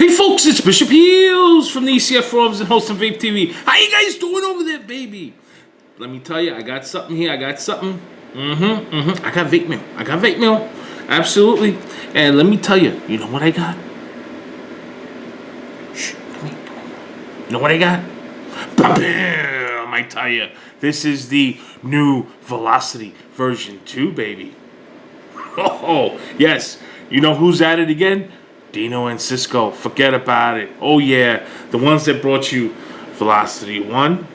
Hey folks, it's Bishopheals from the ECF forums and host of Vape TV. How you guys doing over there, baby? Let me tell you, I got something here. I got something. I got vape mail. Absolutely. And let me tell you, you know what I got? Shh, come here. You know what I got? Bam! I tell you, this is the new Velocity version 2, baby. Oh, yes. You know who's at it again? Dino and Cisco. Forget about it. Oh, yeah. The ones that brought you Velocity 1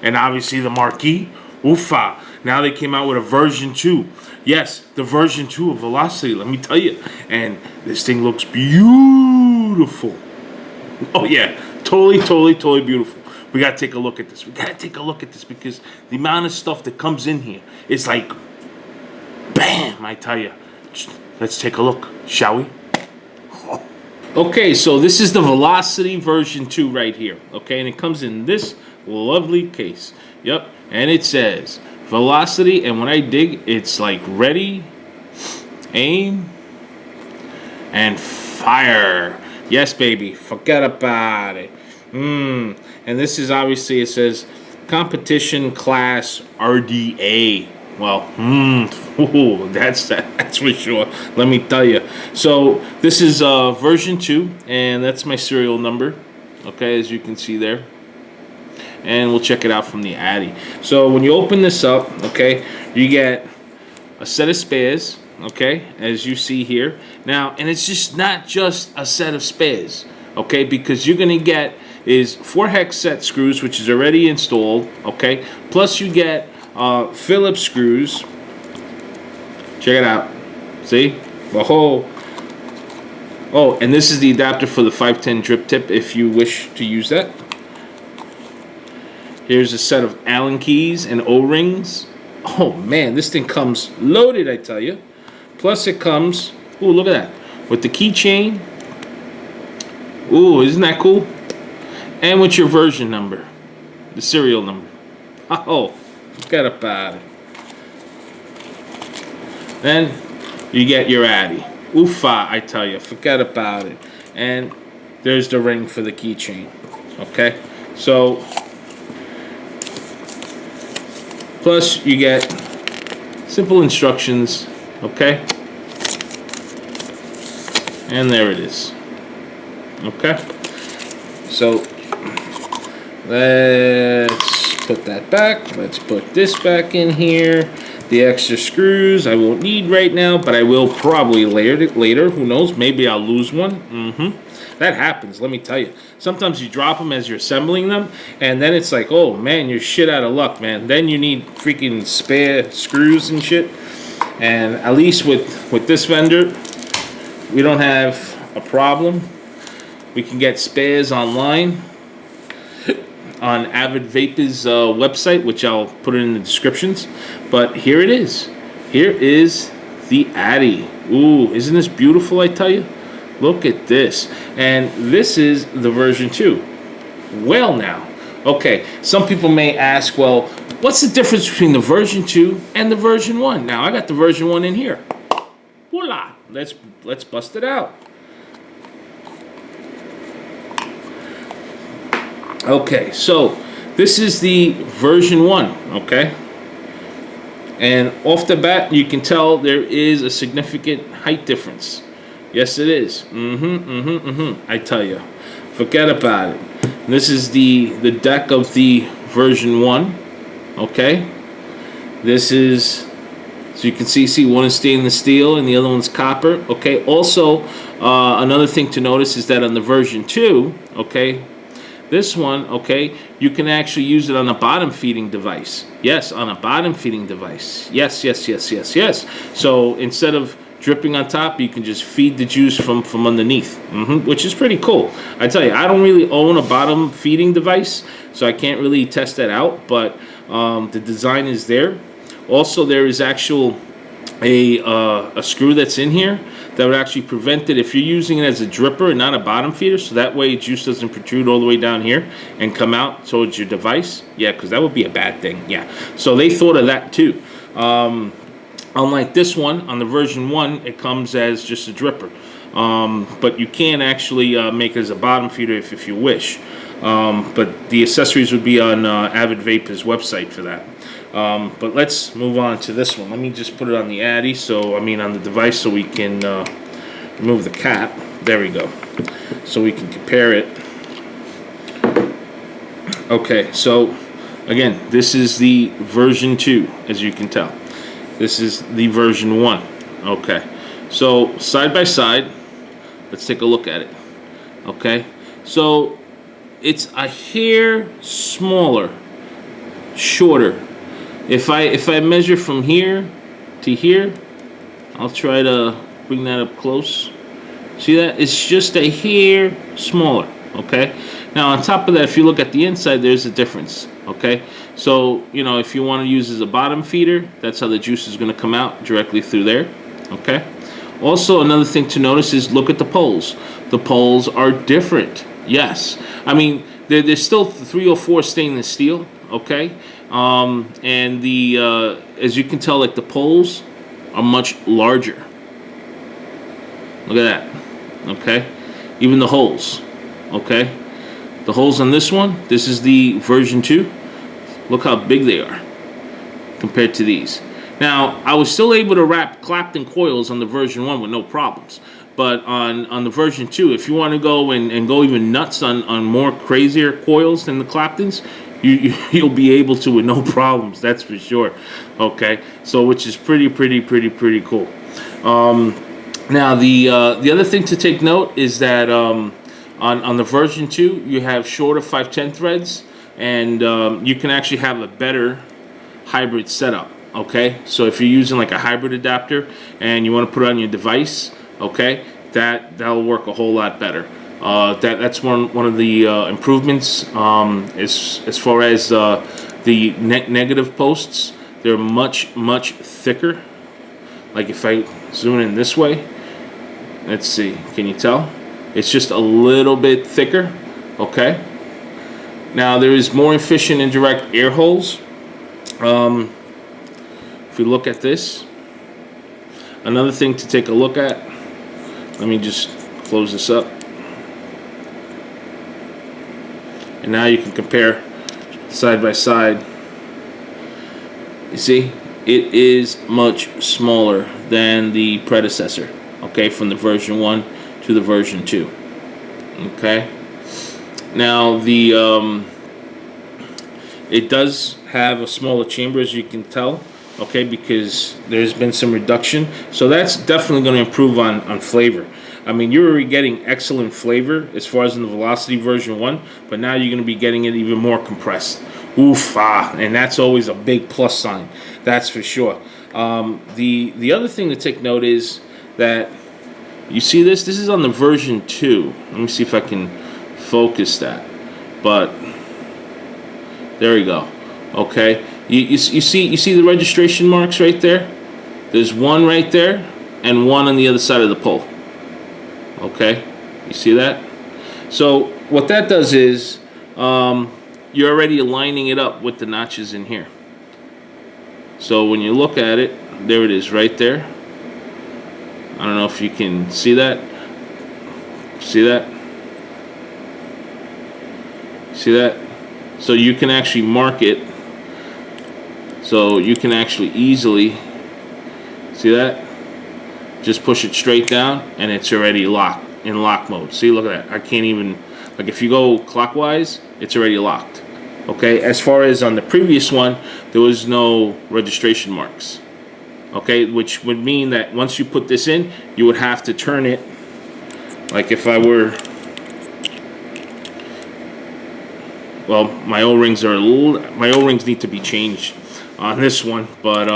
and obviously the marquee. Oofa. Now they came out with a version 2. Yes, the version 2 of Velocity, let me tell you. And this thing looks beautiful. Oh, yeah. Totally beautiful. We got to take a look at this. Because the amount of stuff that comes in here is like, bam, I tell you. Let's take a look, shall we? Okay, so this is the Velocity version 2 right here. Okay, and it comes in this lovely case. Yep, and it says Velocity, and when I dig, it's like ready, aim, and fire. Yes, baby, forget about it. And this is obviously, it says competition class RDA. Well, that's for sure. Let me tell you. So this is version 2, and that's my serial number. Okay, as you can see there. And we'll check it out from the Addy. So when you open this up, okay, you get a set of spares. Okay, as you see here. Now, and it's just not just a set of spares. Okay, because you're gonna get is 4 hex set screws, which is already installed. Okay, plus you get Phillips screws. Check it out. See? Oh, and this is the adapter for the 510 drip tip if you wish to use that. Here's a set of Allen keys and O-rings. Oh man, this thing comes loaded, I tell you. Plus it comes, ooh, look at that, with the keychain. Ooh, isn't that cool? And with your version number, the serial number. Oh, forget about it. Then you get your Addy. Oofa, I tell you, forget about it. And there's the ring for the keychain. Okay, so plus you get simple instructions. Okay, and there it is. Okay, so let's put that back. Let's put this back in here. The extra screws I won't need right now, but I will probably later. Who knows? Maybe I'll lose one. That happens, let me tell you. Sometimes you drop them as you're assembling them, and then it's like, oh man, you're shit out of luck, man. Then you need freaking spare screws and shit. And at least with this vendor, we don't have a problem. We can get spares online on Avid Vape's website, which I'll put it in the descriptions. But here it is. Here is the Addy. Ooh, isn't this beautiful, I tell you? Look at this. And this is the version 2. Well now, okay, some people may ask, well, what's the difference between the version 2 and the version 1? Now, I got the version 1 in here. Voila! Let's bust it out. Okay, so this is the version 1, okay? And off the bat, you can tell there is a significant height difference. Yes, it is. I tell you, forget about it. This is the deck of the version 1, okay? This is, so you can see one is stainless steel and the other one's copper, okay? Also, another thing to notice is that on the version 2, okay, this one, okay, you can actually use it on a bottom feeding device. Yes, on a bottom feeding device. Yes. So instead of dripping on top, you can just feed the juice from underneath, which is pretty cool. I tell you, I don't really own a bottom feeding device, so I can't really test that out, but the design is there. Also, there is a screw that's in here that would actually prevent it if you're using it as a dripper and not a bottom feeder, so that way juice doesn't protrude all the way down here and come out towards your device. Yeah, because that would be a bad thing. Yeah, so they thought of that too. Unlike this one, on the version 1, it comes as just a dripper. but you can actually make it as a bottom feeder if you wish. But the accessories would be on Avid Vape's website for that. But let's move on to this one. Let me just put it on the Addy, on the device, so we can remove the cap. There we go. So we can compare it. Okay, so again, this is the version 2, as you can tell. This is the version 1. Okay, so side by side, let's take a look at it. Okay, so it's a hair smaller, shorter. If I measure from here to here, I'll try to bring that up close. See that? It's just a hair smaller. Okay. Now on top of that, if you look at the inside, there's a difference. Okay. So if you want to use as a bottom feeder, that's how the juice is going to come out directly through there. Okay. Also, another thing to notice is look at the poles. The poles are different. Yes, I mean they're still 304 stainless steel, okay, and the as you can tell, like the poles are much larger. Look at that, okay, even the holes, okay, the holes on this one. This is the version 2. Look how big they are compared to these. Now, I was still able to wrap Clapton coils on the version 1 with no problems. But on the version 2, if you want to go and go even nuts on more crazier coils than the Claptons, you'll be able to with no problems. That's for sure. Okay, so which is pretty cool. Now the other thing to take note is that on the version 2, you have shorter 510 threads, and you can actually have a better hybrid setup. Okay, so if you're using like a hybrid adapter and you want to put it on your device, okay, that'll work a whole lot better. That's one of the improvements as far as the negative posts. They're much thicker. Like if I zoom in this way, let's see, can you tell? It's just a little bit thicker. Okay. Now there is more efficient indirect air holes. If we look at this, another thing to take a look at, let me just close this up, and now you can compare side by side. You see, it is much smaller than the predecessor, okay, from the version 1 to the version 2. Okay, now the it does have a smaller chamber, as you can tell. Okay, because there's been some reduction, so that's definitely going to improve on flavor. I mean, you're already getting excellent flavor as far as in the Velocity version 1, but now you're going to be getting it even more compressed. Oof, and that's always a big plus sign. That's for sure. The other thing to take note is that you see this. This is on the version 2. Let me see if I can focus that. But there we go. Okay. You see the registration marks right there? There's one right there and one on the other side of the pole. Okay, you see that? So what that does is you're already aligning it up with the notches in here. So when you look at it, there it is right there. I don't know if you can see that. See that? See that? So you can actually mark it. So you can actually easily, see that? Just push it straight down and it's already locked, in lock mode. See, look at that. I can't even, like if you go clockwise, it's already locked. Okay, as far as on the previous one, there was no registration marks. Okay, which would mean that once you put this in, you would have to turn it, like if I were, well, my O-rings need to be changed on this one, but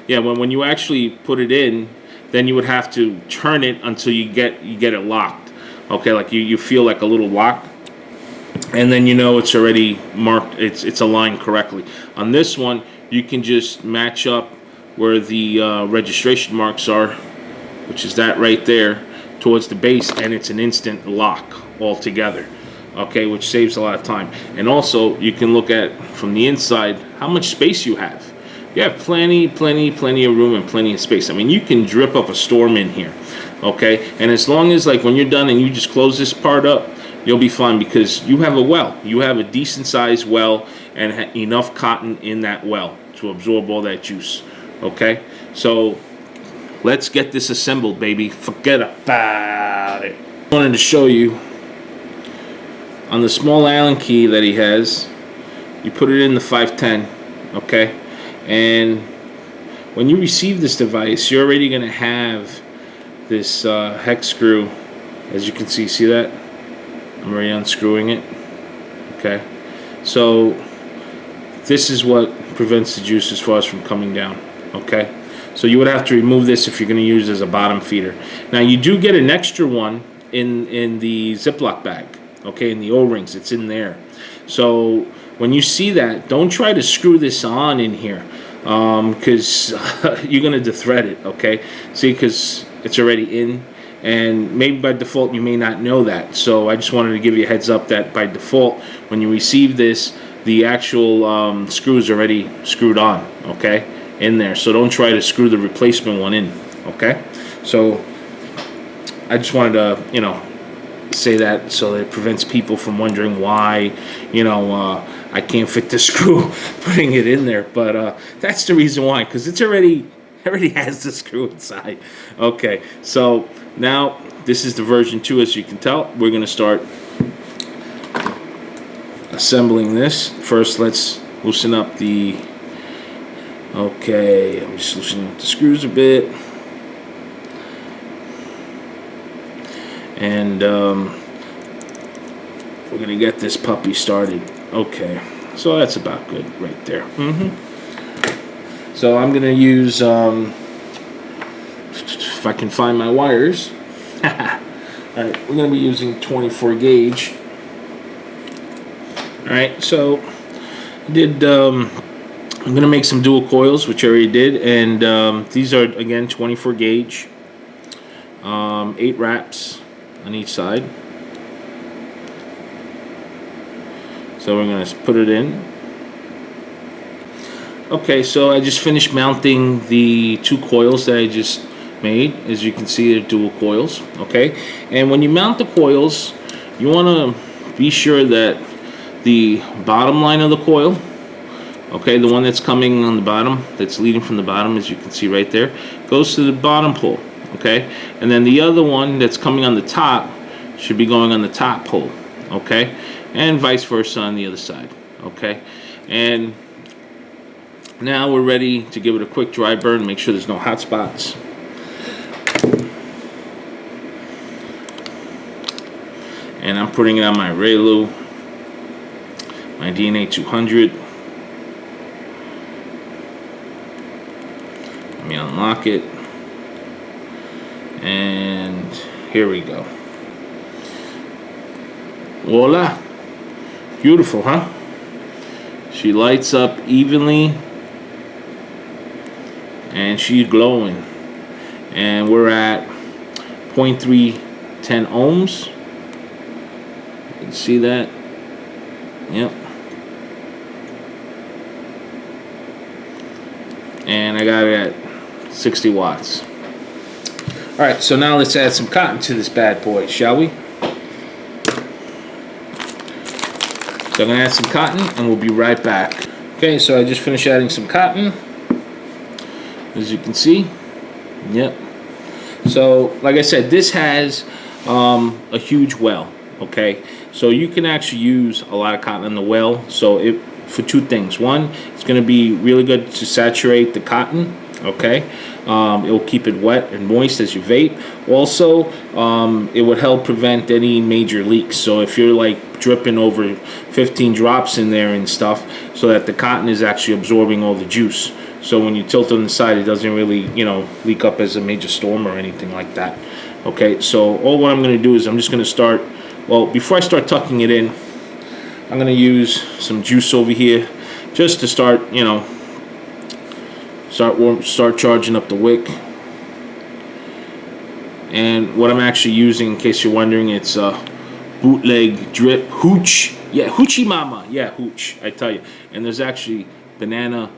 yeah, when you actually put it in, then you would have to turn it until you get it locked. Okay, like you feel like a little lock, and then you know it's already marked, it's aligned correctly. On this one, you can just match up where the registration marks are, which is that right there, towards the base, and it's an instant lock altogether. Okay, which saves a lot of time. And also, you can look at from the inside how much space you have. you have plenty of room and plenty of space. I mean, you can drip up a storm in here, okay? And as long as, like, when you're done and you just close this part up, you'll be fine, because you have a well. You have a decent sized well and enough cotton in that well to absorb all that juice, okay? So let's get this assembled, baby. Forget about it. I wanted to show you on the small Allen key that he has, you put it in the 510, okay? And when you receive this device, you're already going to have this hex screw. As you can see that? I'm already unscrewing it, okay? So this is what prevents the juice as far as from coming down, okay? So you would have to remove this if you're going to use it as a bottom feeder. Now you do get an extra one in the Ziploc bag, okay, in the O-rings. It's in there. So when you see that, don't try to screw this on in here, because you're going to dethread it, okay? See, because it's already in, and maybe by default you may not know that. So I just wanted to give you a heads up that by default, when you receive this, the actual screw is already screwed on, okay, in there. So don't try to screw the replacement one in, okay? So I just wanted to, you know, say that so that it prevents people from wondering why, you know, I can't fit the screw putting it in there. But that's the reason why, because it's already has the screw inside. Okay, so now this is the version 2. As you can tell, we're going to start assembling this. First, let's loosen up the, okay, I'm just loosening up the screws a bit. And we're going to get this puppy started. Okay, so that's about good right there. So I'm going to use, if I can find my wires. Alright, we're going to be using 24 gauge. Alright, so I did, I'm going to make some dual coils, which I already did. And these are, again, 24 gauge. 8 wraps on each side. So we're going to put it in. Okay, so I just finished mounting the 2 coils that I just made. As you can see, they're dual coils. Okay, and when you mount the coils, you want to be sure that the bottom line of the coil, okay, the one that's coming on the bottom, that's leading from the bottom, as you can see right there, goes to the bottom pole. Okay, and then the other one that's coming on the top should be going on the top pole. Okay, and vice versa on the other side. Okay, and now we're ready to give it a quick dry burn. Make sure there's no hot spots. And I'm putting it on my Relu, my DNA 200. Let me unlock it. And here we go. Voila. Beautiful, huh? She lights up evenly. And she's glowing. And we're at 0.310 ohms. You can see that? Yep. And I got it at 60 watts. Alright, so now let's add some cotton to this bad boy, shall we? So I'm going to add some cotton and we'll be right back. Okay, so I just finished adding some cotton. As you can see. Yep. So, like I said, this has a huge well. Okay, so you can actually use a lot of cotton in the well. So it, for 2 things. One, it's going to be really good to saturate the cotton. Okay, it will keep it wet and moist as you vape. Also, it would help prevent any major leaks. So if you're like dripping over 15 drops in there and stuff, so that the cotton is actually absorbing all the juice. So when you tilt on the side, it doesn't really, you know, leak up as a major storm or anything like that. Okay, so all what I'm going to do is I'm just going to start, well, before I start tucking it in, I'm going to use some juice over here just to start, you know, start charging up the wick. And what I'm actually using, in case you're wondering, it's a bootleg drip hooch. Yeah, hoochie mama. Yeah, hooch, I tell you. And there's actually banana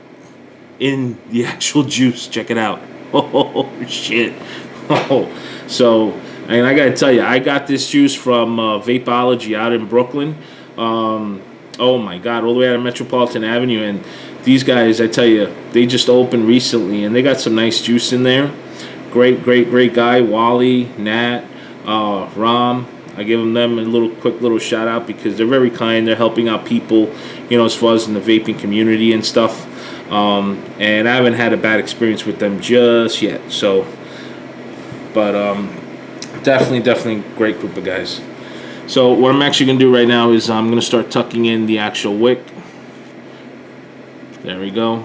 in the actual juice. Check it out. Oh shit. Oh, so, and I gotta tell you, I got this juice from Vapeology out in Brooklyn. Oh my God, all the way out of Metropolitan Avenue. And these guys, I tell you, they just opened recently, and they got some nice juice in there. Great guy, Wally, Nat, Ram. I give them a quick little shout out because they're very kind. They're helping out people, you know, as far as in the vaping community and stuff. And I haven't had a bad experience with them just yet. So, but definitely great group of guys. So what I'm actually going to do right now is I'm going to start tucking in the actual wick. There we go.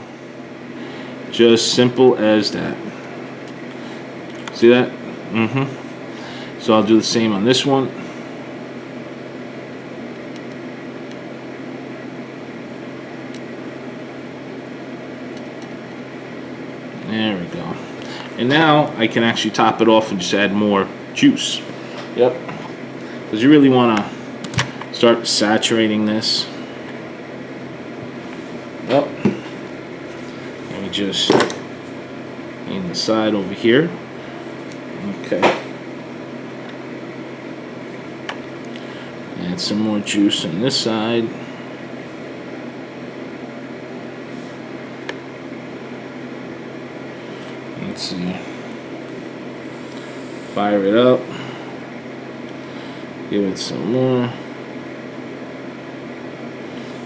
Just simple as that. See that? So I'll do the same on this one. There we go. And now I can actually top it off and just add more juice. Yep. Because you really want to start saturating this. Yep. Let me just clean the side over here. Okay. Add some more juice on this side. Let's see. Fire it up. Give it some more.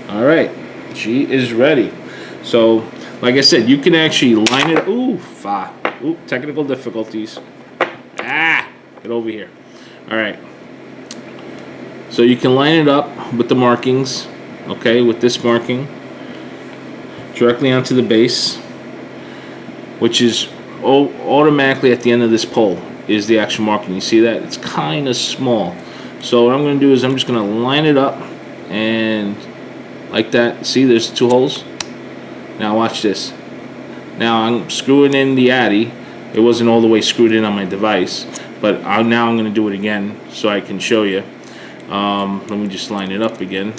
Alright. She is ready. So, like I said, you can actually line it. Ooh, technical difficulties. Get over here. Alright. So you can line it up with the markings. Okay, with this marking. Directly onto the base. Which is automatically at the end of this pole is the actual marking. You see that? It's kind of small. So what I'm going to do is I'm just going to line it up and like that. See, there's 2 holes. Now watch this. Now I'm screwing in the addy. It wasn't all the way screwed in on my device, but now I'm going to do it again so I can show you. Let me just line it up again.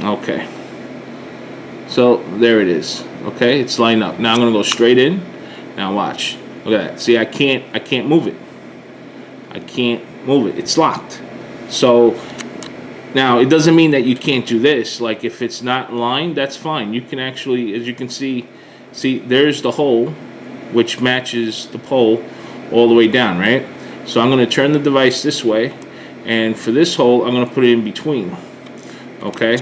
Okay. So there it is. Okay, it's lined up. Now I'm going to go straight in. Now watch. Look at that. See, I can't move it. I can't move it. It's locked. So now it doesn't mean that you can't do this. Like if it's not lined, that's fine. You can actually, as you can see there's the hole which matches the pole all the way down, right? So I'm going to turn the device this way, and for this hole I'm going to put it in between. Okay?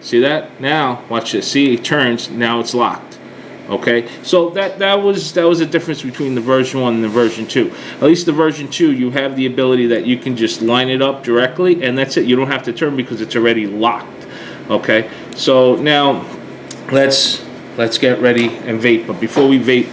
See that? Now watch this. See, it turns. Now it's locked. Okay, so that was the difference between the version 1 and the version 2. At least the version 2, you have the ability that you can just line it up directly, and that's it. You don't have to turn because it's already locked. Okay, so now let's get ready and vape. But before we vape,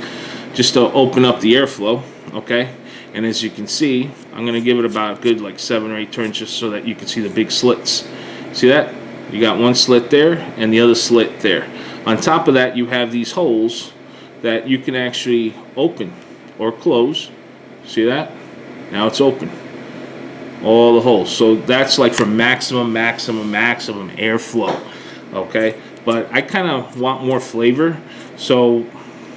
just to open up the airflow. Okay, and as you can see, I'm gonna give it about a good like 7 or 8 turns just so that you can see the big slits. See that? You got one slit there and the other slit there. On top of that, you have these holes that you can actually open or close. See that? Now it's open. All the holes. So that's like for maximum airflow. Okay? But I kind of want more flavor. So,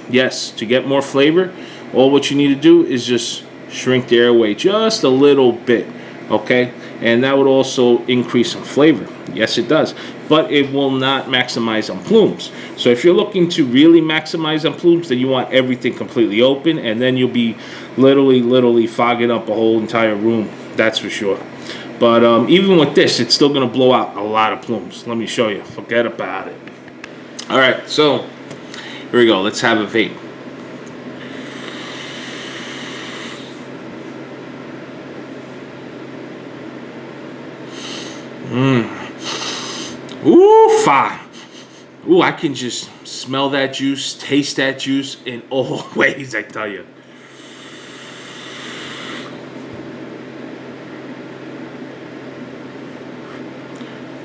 yes, to get more flavor, all what you need to do is just shrink the airway just a little bit. Okay? And that would also increase some flavor. Yes, it does. But it will not maximize on plumes. So if you're looking to really maximize on plumes, then you want everything completely open, and then you'll be literally fogging up a whole entire room. That's for sure. But even with this, it's still going to blow out a lot of plumes. Let me show you. Forget about it. All right, so here we go. Let's have a vape. Ooh, fire. Ooh, I can just smell that juice, taste that juice in all ways, I tell you.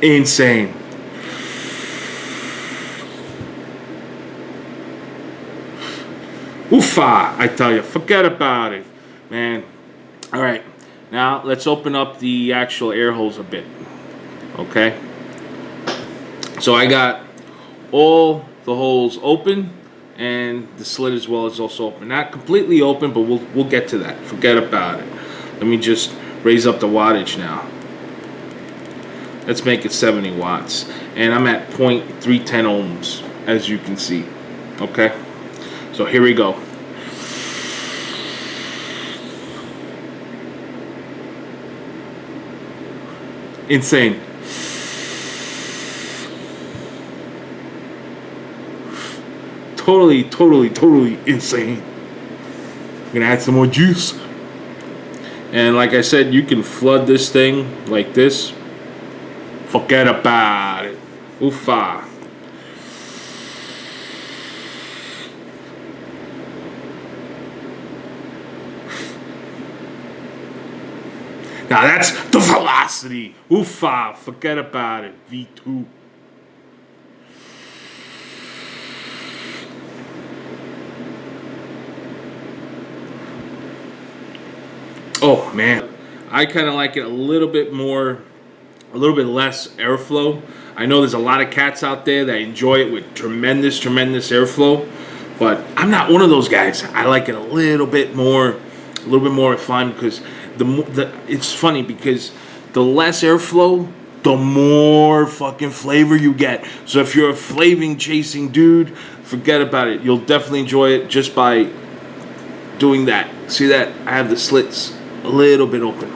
Insane. Oofa, I tell you, forget about it, man. All right, now let's open up the actual air holes a bit, okay? So I got all the hole's open, and the slit as well is also open. Not completely open, but we'll get to that. Forget about it. Let me just raise up the wattage now. Let's make it 70 watts. And I'm at 0.310 ohms, as you can see. Okay? So here we go. Insane. Totally insane. I'm gonna add some more juice. And like I said, you can flood this thing like this. Forget about it. Oofa. Now that's the Velocity. Oofa. Forget about it. V2. Oh man, I kind of like it a little bit more, a little bit less airflow. I know there's a lot of cats out there that enjoy it with tremendous airflow, but I'm not one of those guys. I like it a little bit more refined, because it's funny because the less airflow, the more fucking flavor you get. So if you're a flaving chasing dude, forget about it. You'll definitely enjoy it just by doing that. See that? I have the slits a little bit open.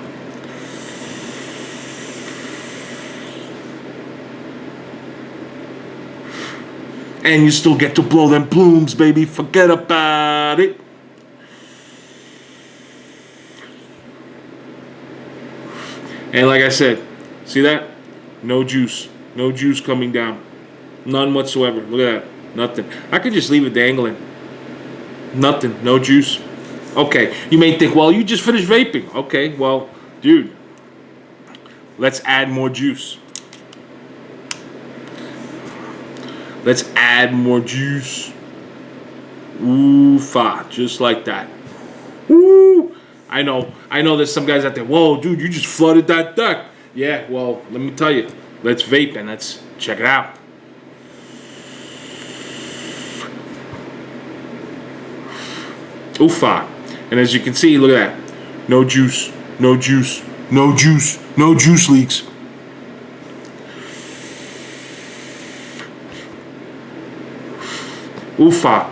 And you still get to blow them plumes, baby. Forget about it. And like I said, see that? No juice. No juice coming down. None whatsoever. Look at that. Nothing. I could just leave it dangling. Nothing. No juice. Okay, you may think, well, you just finished vaping. Okay, well, dude, let's add more juice. Let's add more juice. Ooh-fa, just like that. Woo! I know there's some guys out there, whoa, dude, you just flooded that deck. Yeah, well, let me tell you, let's vape and let's check it out. Ooh-fa. And as you can see, look at that. No juice, no juice, no juice, no juice leaks. Oofa.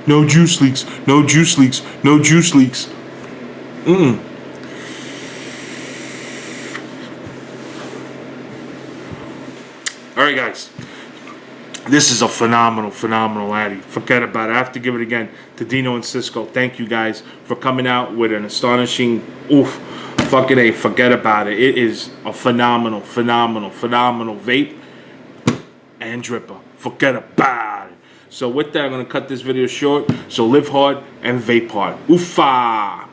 No juice leaks, no juice leaks, no juice leaks. Alright guys. This is a phenomenal Addy. Forget about it. I have to give it again to Dino and Cisco. Thank you guys for coming out with an astonishing, fucking A. Forget about it. It is a phenomenal vape and dripper. Forget about it. So with that, I'm going to cut this video short. So live hard and vape hard. Oofa.